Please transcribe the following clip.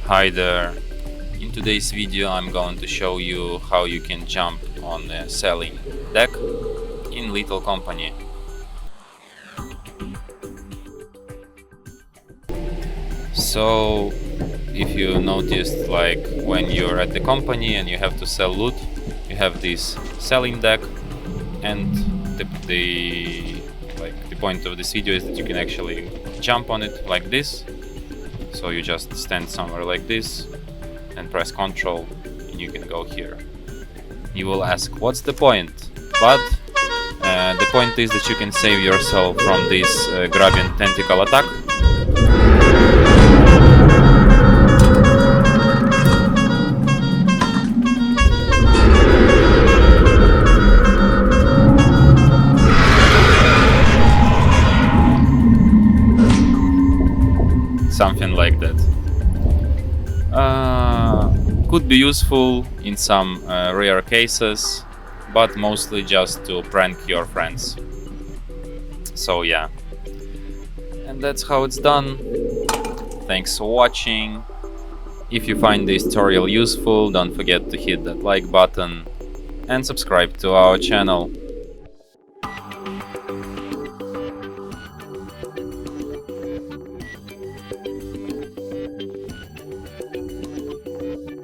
Hi there. In today's video I'm going to show you how you can jump on a selling deck in Little Company. So if you noticed, like when you're at the company and you have to sell loot, you have this selling deck, and the point of this video is that you can actually jump on it like this. So you just stand somewhere like this and press Ctrl and you can go here. You will ask, what's the point? But the point is that you can save yourself from this grabbing tentacle attack. Something like that. Could be useful in some rare cases, but mostly just to prank your friends. So yeah, and that's how it's done. Thanks for watching. If you find this tutorial useful, don't forget to hit that like button and subscribe to our channel.